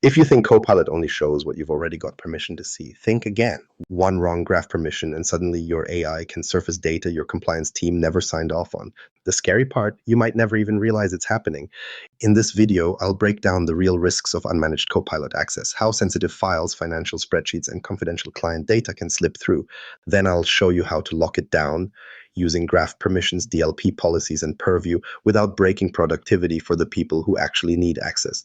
If you think Copilot only shows what you've already got permission to see, think again. One wrong graph permission and suddenly your AI can surface data your compliance team never signed off on. The scary part, you might never even realize it's happening. In this video, I'll break down the real risks of unmanaged Copilot access, how sensitive files, financial spreadsheets, and confidential client data can slip through. Then I'll show you how to lock it down using graph permissions, DLP policies, and Purview without breaking productivity for the people who actually need access.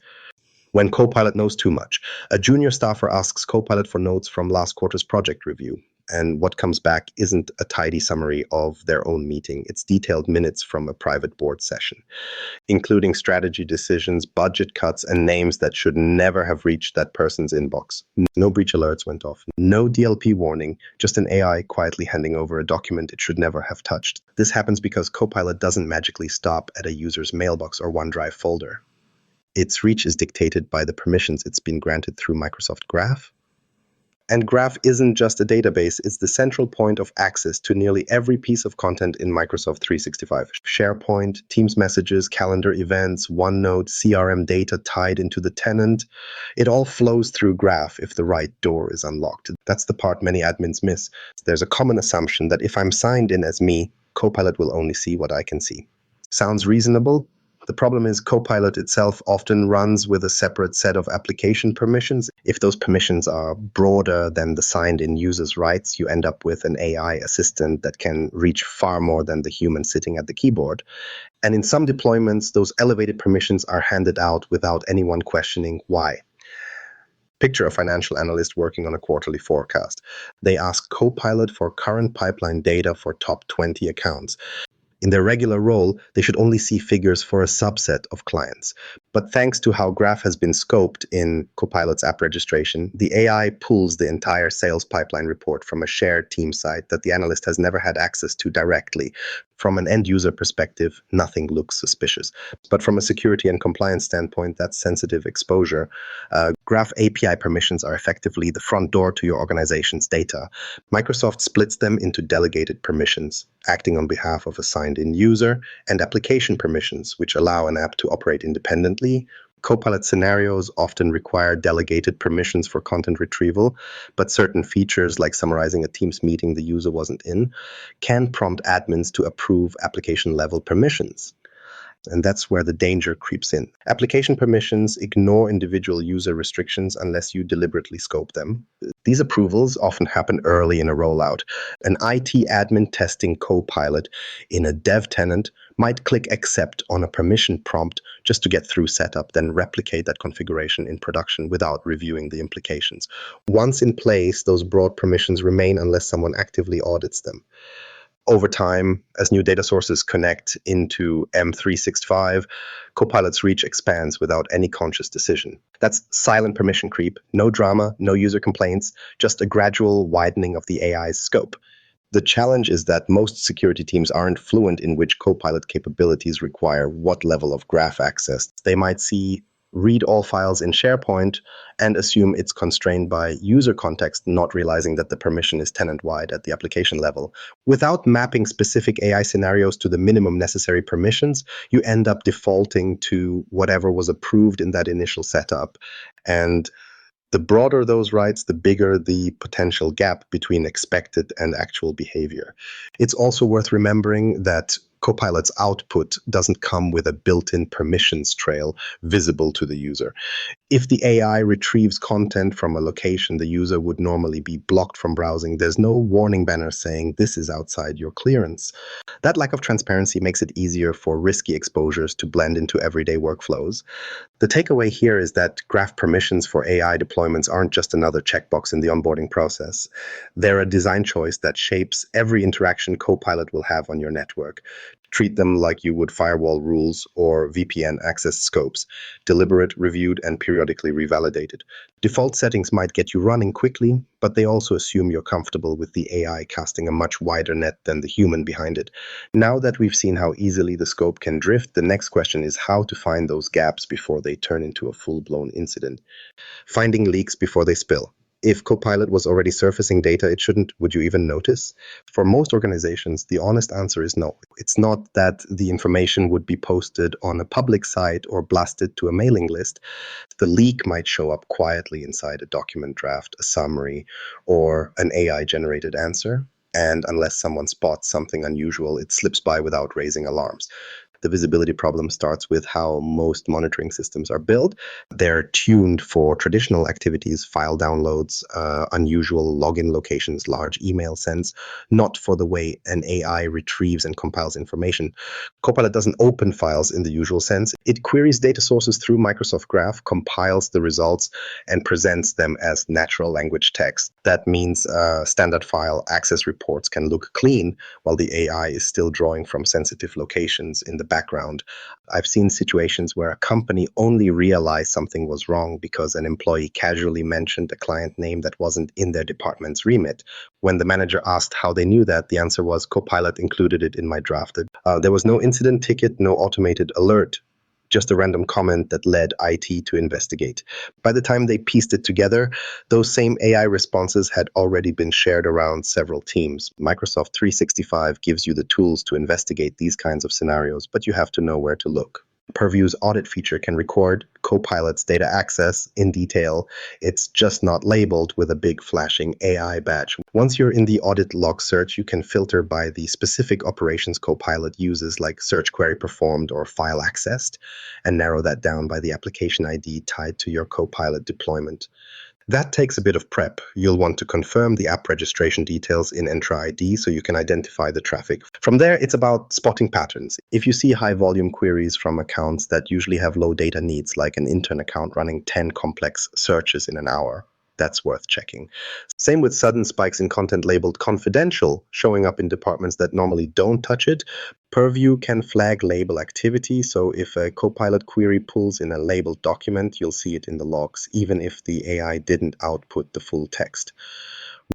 When Copilot knows too much, a junior staffer asks Copilot for notes from last quarter's project review. And what comes back isn't a tidy summary of their own meeting. It's detailed minutes from a private board session, including strategy decisions, budget cuts, and names that should never have reached that person's inbox. No breach alerts went off. No DLP warning, just an AI quietly handing over a document it should never have touched. This happens because Copilot doesn't magically stop at a user's mailbox or OneDrive folder. Its reach is dictated by the permissions it's been granted through Microsoft Graph. And Graph isn't just a database, it's the central point of access to nearly every piece of content in Microsoft 365. SharePoint, Teams messages, calendar events, OneNote, CRM data tied into the tenant. It all flows through Graph if the right door is unlocked. That's the part many admins miss. There's a common assumption that if I'm signed in as me, Copilot will only see what I can see. Sounds reasonable? The problem is Copilot itself often runs with a separate set of application permissions. If those permissions are broader than the signed-in user's rights, you end up with an AI assistant that can reach far more than the human sitting at the keyboard. And in some deployments, those elevated permissions are handed out without anyone questioning why. Picture a financial analyst working on a quarterly forecast. They ask Copilot for current pipeline data for top 20 accounts. In their regular role, they should only see figures for a subset of clients. But thanks to how Graph has been scoped in Copilot's app registration, the AI pulls the entire sales pipeline report from a shared team site that the analyst has never had access to directly. From an end-user perspective, nothing looks suspicious. But from a security and compliance standpoint, that's sensitive exposure. Graph API permissions are effectively the front door to your organization's data. Microsoft splits them into delegated permissions, acting on behalf of a signed-in user, and application permissions, which allow an app to operate independently. Copilot scenarios often require delegated permissions for content retrieval, but certain features, like summarizing a Teams meeting the user wasn't in, can prompt admins to approve application-level permissions. And that's where the danger creeps in. Application permissions ignore individual user restrictions unless you deliberately scope them. These approvals often happen early in a rollout. An IT admin testing Copilot in a dev tenant might click accept on a permission prompt just to get through setup, then replicate that configuration in production without reviewing the implications. Once in place, those broad permissions remain unless someone actively audits them. Over time, as new data sources connect into M365, Copilot's reach expands without any conscious decision. That's silent permission creep, no drama, no user complaints, just a gradual widening of the AI's scope. The challenge is that most security teams aren't fluent in which Copilot capabilities require what level of graph access. They might see read all files in SharePoint and assume it's constrained by user context, not realizing that the permission is tenant-wide at the application level. Without mapping specific AI scenarios to the minimum necessary permissions, you end up defaulting to whatever was approved in that initial setup. And the broader those rights, the bigger the potential gap between expected and actual behavior. It's also worth remembering that Copilot's output doesn't come with a built-in permissions trail visible to the user. If the AI retrieves content from a location the user would normally be blocked from browsing, there's no warning banner saying this is outside your clearance. That lack of transparency makes it easier for risky exposures to blend into everyday workflows. The takeaway here is that graph permissions for AI deployments aren't just another checkbox in the onboarding process. They're a design choice that shapes every interaction Copilot will have on your network. Treat them like you would firewall rules or VPN access scopes, deliberate, reviewed, and periodically revalidated. Default settings might get you running quickly, but they also assume you're comfortable with the AI casting a much wider net than the human behind it. Now that we've seen how easily the scope can drift, the next question is how to find those gaps before they turn into a full-blown incident. Finding leaks before they spill. If Copilot was already surfacing data it shouldn't, would you even notice? For most organizations, the honest answer is no. It's not that the information would be posted on a public site or blasted to a mailing list. The leak might show up quietly inside a document draft, a summary, or an AI-generated answer. And unless someone spots something unusual, it slips by without raising alarms. The visibility problem starts with how most monitoring systems are built. They're tuned for traditional activities, file downloads, unusual login locations, large email sends, not for the way an AI retrieves and compiles information. Copilot doesn't open files in the usual sense. It queries data sources through Microsoft Graph, compiles the results, and presents them as natural language text. That means standard file access reports can look clean while the AI is still drawing from sensitive locations in the background. I've seen situations where a company only realized something was wrong because an employee casually mentioned a client name that wasn't in their department's remit. When the manager asked how they knew that, the answer was Copilot included it in my draft. There was no incident ticket, no automated alert, just a random comment that led IT to investigate. By the time they pieced it together, those same AI responses had already been shared around several teams. Microsoft 365 gives you the tools to investigate these kinds of scenarios, but you have to know where to look. Purview's audit feature can record Copilot's data access in detail. It's just not labeled with a big flashing AI badge. Once you're in the audit log search, you can filter by the specific operations Copilot uses, like search query performed or file accessed, and narrow that down by the application ID tied to your Copilot deployment. That takes a bit of prep. You'll want to confirm the app registration details in Entra ID so you can identify the traffic. From there, it's about spotting patterns. If you see high volume queries from accounts that usually have low data needs, like an intern account running 10 complex searches in an hour, that's worth checking. Same with sudden spikes in content labeled confidential, showing up in departments that normally don't touch it. Purview can flag label activity, so if a Copilot query pulls in a labeled document, you'll see it in the logs, even if the AI didn't output the full text.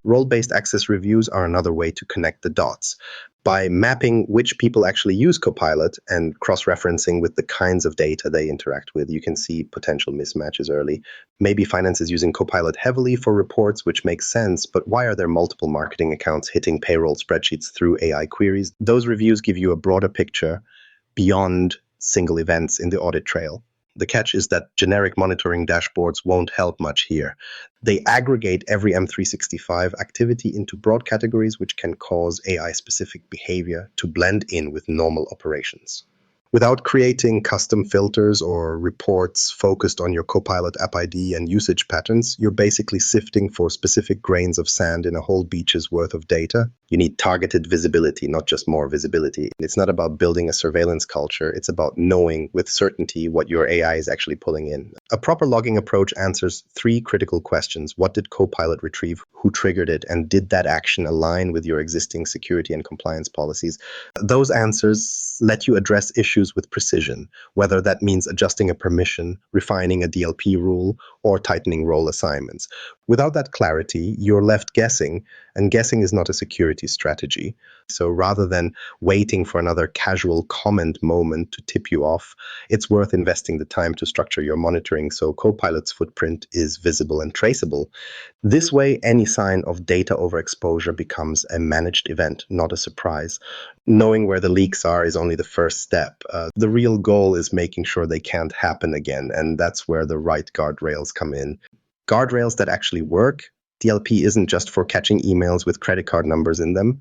Role-based access reviews are another way to connect the dots. By mapping which people actually use Copilot and cross-referencing with the kinds of data they interact with, you can see potential mismatches early. Maybe finance is using Copilot heavily for reports, which makes sense, but why are there multiple marketing accounts hitting payroll spreadsheets through AI queries? Those reviews give you a broader picture beyond single events in the audit trail. The catch is that generic monitoring dashboards won't help much here. They aggregate every M365 activity into broad categories, which can cause AI-specific behavior to blend in with normal operations. Without creating custom filters or reports focused on your Copilot app ID and usage patterns, you're basically sifting for specific grains of sand in a whole beach's worth of data. You need targeted visibility, not just more visibility. It's not about building a surveillance culture. It's about knowing with certainty what your AI is actually pulling in. A proper logging approach answers three critical questions. What did Copilot retrieve? Who triggered it? And did that action align with your existing security and compliance policies? Those answers let you address issues with precision, whether that means adjusting a permission, refining a DLP rule, or tightening role assignments. Without that clarity, you're left guessing, and guessing is not a security strategy. So rather than waiting for another casual comment moment to tip you off, it's worth investing the time to structure your monitoring so Copilot's footprint is visible and traceable. This way, any sign of data overexposure becomes a managed event, not a surprise. Knowing where the leaks are is only the first step. The real goal is making sure they can't happen again, and that's where the right guardrails come in. Guardrails that actually work. DLP isn't just for catching emails with credit card numbers in them.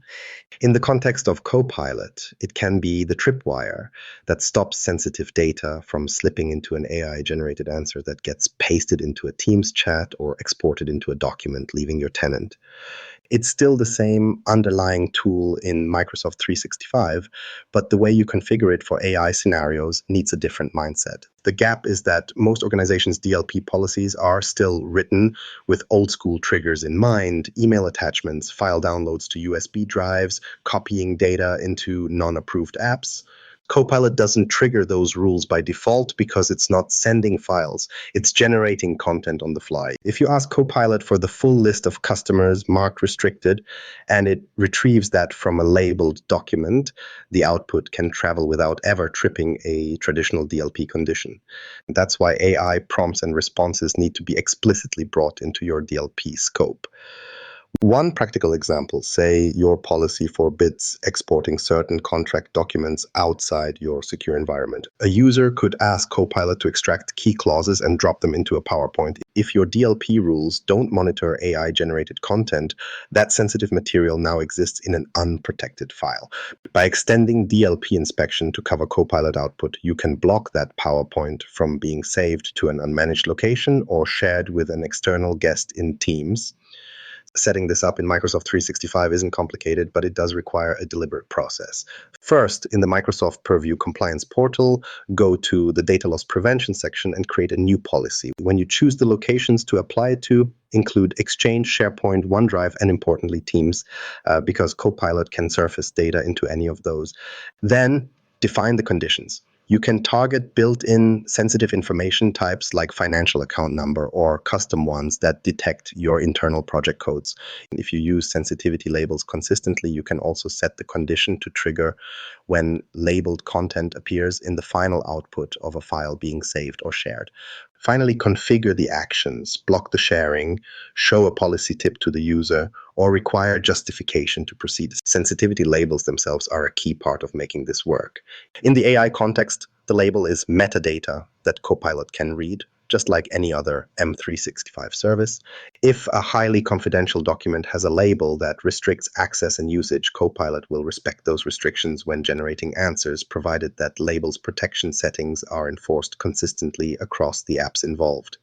In the context of Copilot, it can be the tripwire that stops sensitive data from slipping into an AI-generated answer that gets pasted into a Teams chat or exported into a document, leaving your tenant. It's still the same underlying tool in Microsoft 365, but the way you configure it for AI scenarios needs a different mindset. The gap is that most organizations' DLP policies are still written with old school triggers in mind: email attachments, file downloads to USB drives, copying data into non-approved apps. Copilot doesn't trigger those rules by default because it's not sending files. It's generating content on the fly. If you ask Copilot for the full list of customers marked restricted and it retrieves that from a labeled document, the output can travel without ever tripping a traditional DLP condition. That's why AI prompts and responses need to be explicitly brought into your DLP scope. One practical example, say your policy forbids exporting certain contract documents outside your secure environment. A user could ask Copilot to extract key clauses and drop them into a PowerPoint. If your DLP rules don't monitor AI-generated content, that sensitive material now exists in an unprotected file. By extending DLP inspection to cover Copilot output, you can block that PowerPoint from being saved to an unmanaged location or shared with an external guest in Teams. Setting this up in Microsoft 365 isn't complicated, but it does require a deliberate process. First, in the Microsoft Purview compliance portal, go to the data loss prevention section and create a new policy. When you choose the locations to apply it to, include Exchange, SharePoint, OneDrive, and importantly, Teams, because Copilot can surface data into any of those. Then, define the conditions. You can target built-in sensitive information types like financial account number or custom ones that detect your internal project codes. If you use sensitivity labels consistently, you can also set the condition to trigger when labeled content appears in the final output of a file being saved or shared. Finally, configure the actions, block the sharing, show a policy tip to the user, or require justification to proceed. Sensitivity labels themselves are a key part of making this work. In the AI context, the label is metadata that Copilot can read, just like any other M365 service. If a highly confidential document has a label that restricts access and usage, Copilot will respect those restrictions when generating answers, provided that label's protection settings are enforced consistently across the apps involved.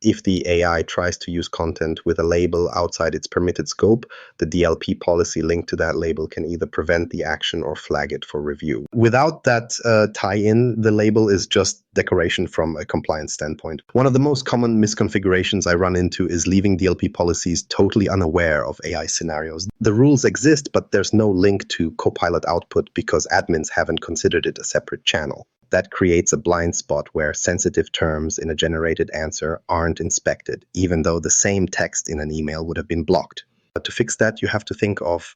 If the AI tries to use content with a label outside its permitted scope, the DLP policy linked to that label can either prevent the action or flag it for review. Without that tie-in, the label is just decoration from a compliance standpoint. One of the most common misconfigurations I run into is leaving DLP policies totally unaware of AI scenarios. The rules exist, but there's no link to Copilot output because admins haven't considered it a separate channel. That creates a blind spot where sensitive terms in a generated answer aren't inspected, even though the same text in an email would have been blocked. But to fix that, you have to think of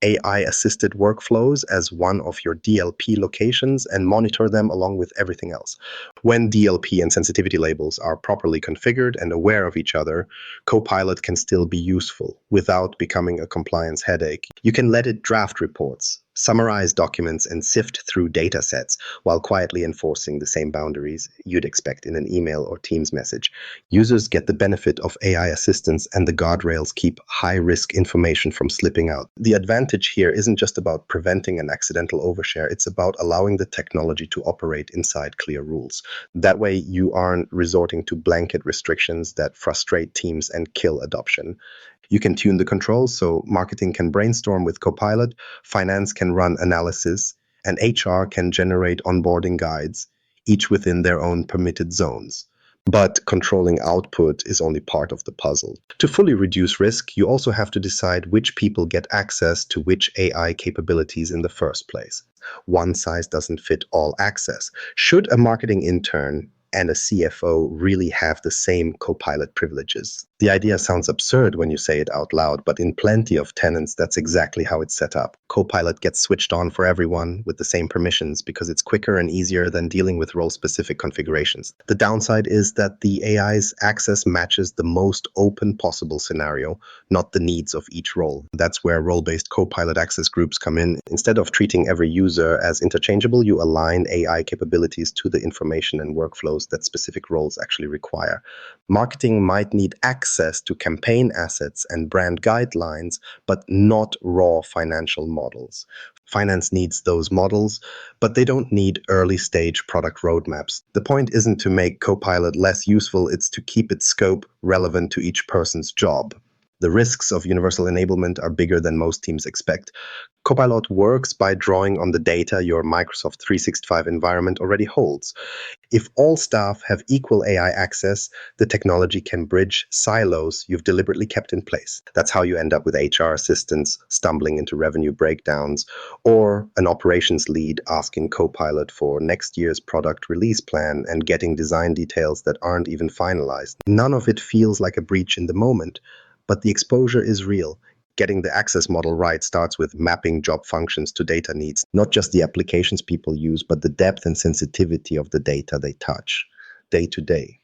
AI-assisted workflows as one of your DLP locations and monitor them along with everything else. When DLP and sensitivity labels are properly configured and aware of each other, Copilot can still be useful without becoming a compliance headache. You can let it draft reports, summarize documents, and sift through data sets while quietly enforcing the same boundaries you'd expect in an email or Teams message. Users get the benefit of AI assistance, and the guardrails keep high-risk information from slipping out. The advantage here isn't just about preventing an accidental overshare, it's about allowing the technology to operate inside clear rules. That way, you aren't resorting to blanket restrictions that frustrate teams and kill adoption. You can tune the controls so marketing can brainstorm with Copilot, finance can run analysis, and HR can generate onboarding guides, each within their own permitted zones. But controlling output is only part of the puzzle. To fully reduce risk, you also have to decide which people get access to which AI capabilities in the first place. One size doesn't fit all access. Should a marketing intern and a CFO really have the same Copilot privileges? The idea sounds absurd when you say it out loud, but in plenty of tenants, that's exactly how it's set up. Copilot gets switched on for everyone with the same permissions because it's quicker and easier than dealing with role-specific configurations. The downside is that the AI's access matches the most open possible scenario, not the needs of each role. That's where role-based Copilot access groups come in. Instead of treating every user as interchangeable, you align AI capabilities to the information and workflows that specific roles actually require. Marketing might need access to campaign assets and brand guidelines, but not raw financial models. Finance needs those models, but they don't need early-stage product roadmaps. The point isn't to make Copilot less useful, it's to keep its scope relevant to each person's job. The risks of universal enablement are bigger than most teams expect. Copilot works by drawing on the data your Microsoft 365 environment already holds. If all staff have equal AI access, the technology can bridge silos you've deliberately kept in place. That's how you end up with HR assistants stumbling into revenue breakdowns, or an operations lead asking Copilot for next year's product release plan and getting design details that aren't even finalized. None of it feels like a breach in the moment, but the exposure is real. Getting the access model right starts with mapping job functions to data needs, not just the applications people use, but the depth and sensitivity of the data they touch day to day.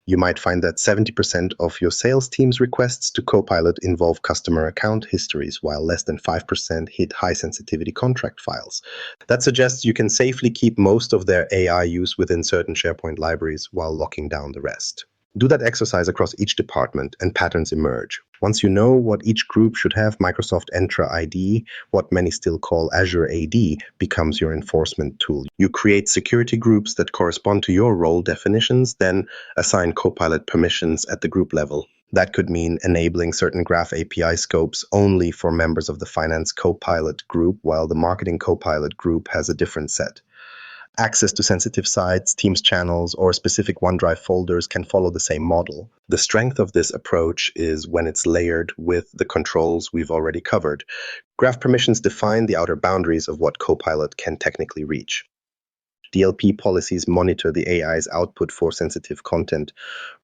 You might find that 70% of your sales team's requests to Copilot involve customer account histories, while less than 5% hit high sensitivity contract files. That suggests you can safely keep most of their AI use within certain SharePoint libraries while locking down the rest. Do that exercise across each department and patterns emerge. Once you know what each group should have, Microsoft Entra ID, what many still call Azure AD, becomes your enforcement tool. You create security groups that correspond to your role definitions, then assign Copilot permissions at the group level. That could mean enabling certain Graph API scopes only for members of the Finance Copilot group, while the Marketing Copilot group has a different set. Access to sensitive sites, Teams channels, or specific OneDrive folders can follow the same model. The strength of this approach is when it's layered with the controls we've already covered. Graph permissions define the outer boundaries of what Copilot can technically reach. DLP policies monitor the AI's output for sensitive content.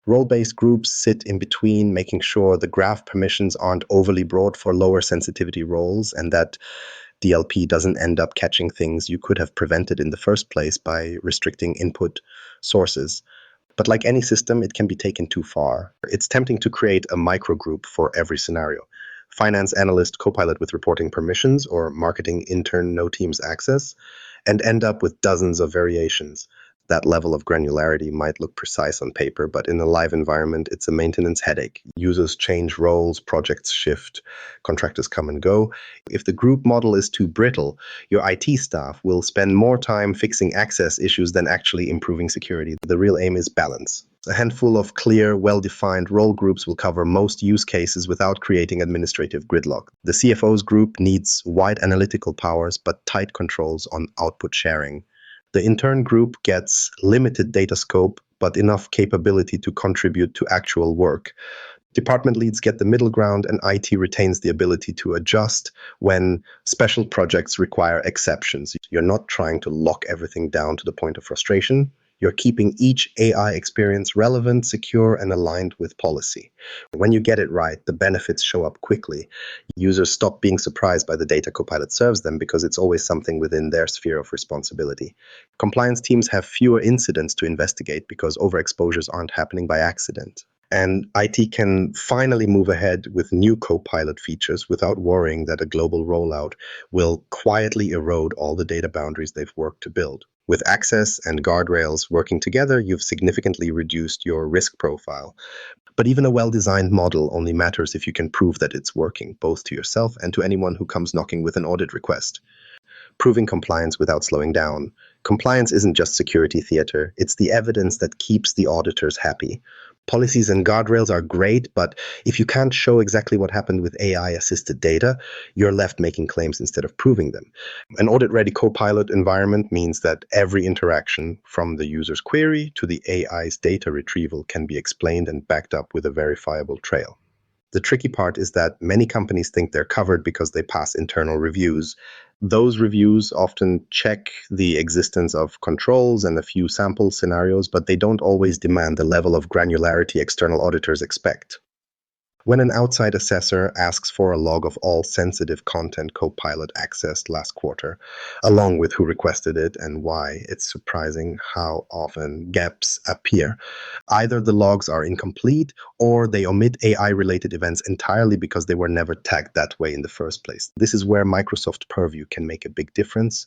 Role-based groups sit in between, making sure the graph permissions aren't overly broad for lower sensitivity roles, and that DLP doesn't end up catching things you could have prevented in the first place by restricting input sources. But like any system, it can be taken too far. It's tempting to create a microgroup for every scenario. Finance analyst Copilot with reporting permissions, or marketing intern no Teams access, and end up with dozens of variations. That level of granularity might look precise on paper, but in a live environment, it's a maintenance headache. Users change roles, projects shift, contractors come and go. If the group model is too brittle, your IT staff will spend more time fixing access issues than actually improving security. The real aim is balance. A handful of clear, well-defined role groups will cover most use cases without creating administrative gridlock. The CFO's group needs wide analytical powers but tight controls on output sharing. The intern group gets limited data scope, but enough capability to contribute to actual work. Department leads get the middle ground, and IT retains the ability to adjust when special projects require exceptions. You're not trying to lock everything down to the point of frustration. You're keeping each AI experience relevant, secure, and aligned with policy. When you get it right, the benefits show up quickly. Users stop being surprised by the data Copilot serves them because it's always something within their sphere of responsibility. Compliance teams have fewer incidents to investigate because overexposures aren't happening by accident. And IT can finally move ahead with new Copilot features without worrying that a global rollout will quietly erode all the data boundaries they've worked to build. With access and guardrails working together, you've significantly reduced your risk profile. But even a well-designed model only matters if you can prove that it's working, both to yourself and to anyone who comes knocking with an audit request. Proving compliance without slowing down. Compliance isn't just security theater, it's the evidence that keeps the auditors happy. Policies and guardrails are great, but if you can't show exactly what happened with AI-assisted data, you're left making claims instead of proving them. An audit-ready Copilot environment means that every interaction, from the user's query to the AI's data retrieval, can be explained and backed up with a verifiable trail. The tricky part is that many companies think they're covered because they pass internal reviews. Those reviews often check the existence of controls and a few sample scenarios, but they don't always demand the level of granularity external auditors expect. When an outside assessor asks for a log of all sensitive content Copilot accessed last quarter, along with who requested it and why, it's surprising how often gaps appear. Either the logs are incomplete or they omit AI-related events entirely because they were never tagged that way in the first place. This is where Microsoft Purview can make a big difference.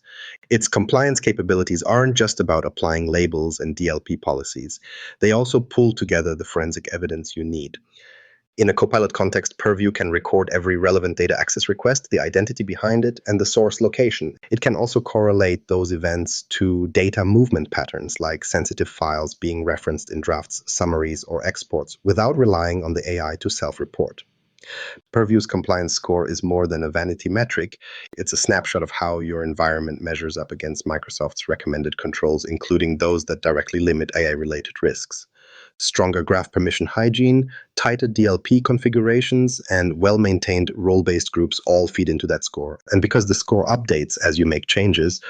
Its compliance capabilities aren't just about applying labels and DLP policies. They also pull together the forensic evidence you need. In a Copilot context, Purview can record every relevant data access request, the identity behind it, and the source location. It can also correlate those events to data movement patterns, like sensitive files being referenced in drafts, summaries, or exports, without relying on the AI to self-report. Purview's compliance score is more than a vanity metric. It's a snapshot of how your environment measures up against Microsoft's recommended controls, including those that directly limit AI-related risks. Stronger graph permission hygiene, tighter DLP configurations, and well-maintained role-based groups all feed into that score. And because the score updates as you make changes,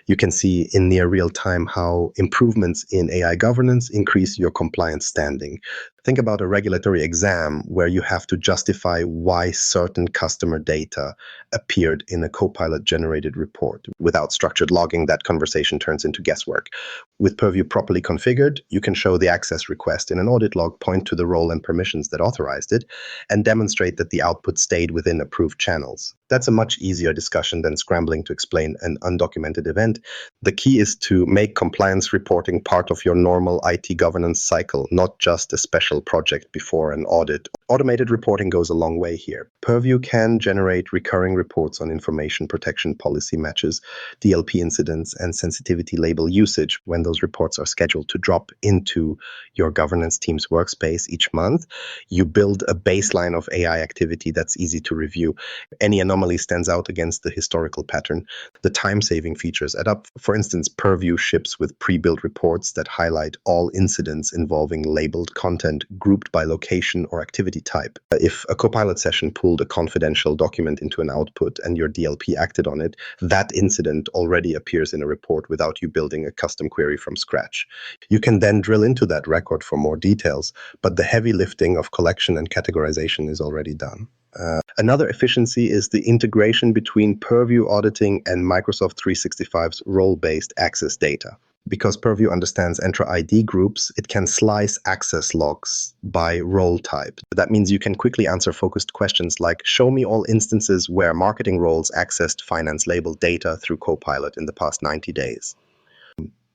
you can see in near real time how improvements in AI governance increase your compliance standing. Think about a regulatory exam where you have to justify why certain customer data appeared in a Copilot generated report. Without structured logging, that conversation turns into guesswork. With Purview properly configured, you can show the access request in an audit log, point to the role and permissions that authorized it, and demonstrate that the output stayed within approved channels. That's a much easier discussion than scrambling to explain an undocumented event. The key is to make compliance reporting part of your normal IT governance cycle, not just a special project before an audit. Automated reporting goes a long way here. Purview can generate recurring reports on information protection policy matches, DLP incidents, and sensitivity label usage when those reports are scheduled to drop into your governance team's workspace each month. You build a baseline of AI activity that's easy to review. Any anomaly stands out against the historical pattern. The time-saving features add up. For instance, Purview ships with pre-built reports that highlight all incidents involving labeled content grouped by location or activity type. If a Copilot session pulled a confidential document into an output and your DLP acted on it, that incident already appears in a report without you building a custom query from scratch. You can then drill into that record for more details, but the heavy lifting of collection and categorization is already done. Another efficiency is the integration between Purview Auditing and Microsoft 365's role-based access data. Because Purview understands Entra ID groups, it can slice access logs by role type. That means you can quickly answer focused questions like, show me all instances where marketing roles accessed finance labeled data through Copilot in the past 90 days.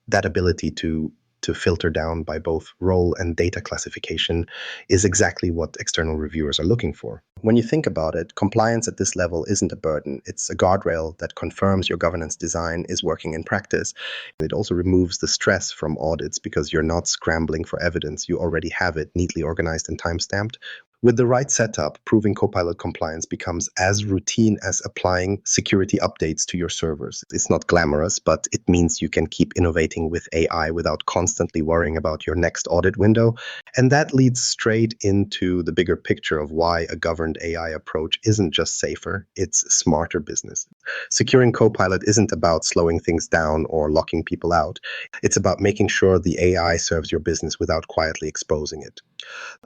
That ability to filter down by both role and data classification is exactly what external reviewers are looking for. When you think about it, compliance at this level isn't a burden. It's a guardrail that confirms your governance design is working in practice. It also removes the stress from audits because you're not scrambling for evidence. You already have it neatly organized and time-stamped. With the right setup, proving Copilot compliance becomes as routine as applying security updates to your servers. It's not glamorous, but it means you can keep innovating with AI without constantly worrying about your next audit window. And that leads straight into the bigger picture of why a governed AI approach isn't just safer, it's smarter business. Securing Copilot isn't about slowing things down or locking people out. It's about making sure the AI serves your business without quietly exposing it.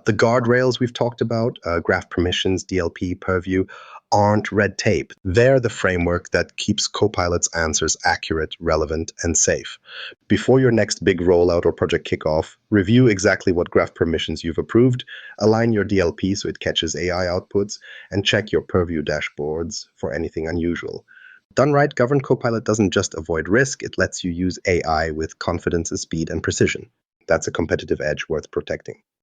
The guardrails we've talked about, graph permissions, DLP, Purview, aren't red tape. They're the framework that keeps Copilot's answers accurate, relevant, and safe. Before your next big rollout or project kickoff, review exactly what graph permissions you've approved, align your DLP so it catches AI outputs, and check your Purview dashboards for anything unusual. Done right, governed Copilot doesn't just avoid risk, it lets you use AI with confidence, speed, and precision. That's a competitive edge worth protecting.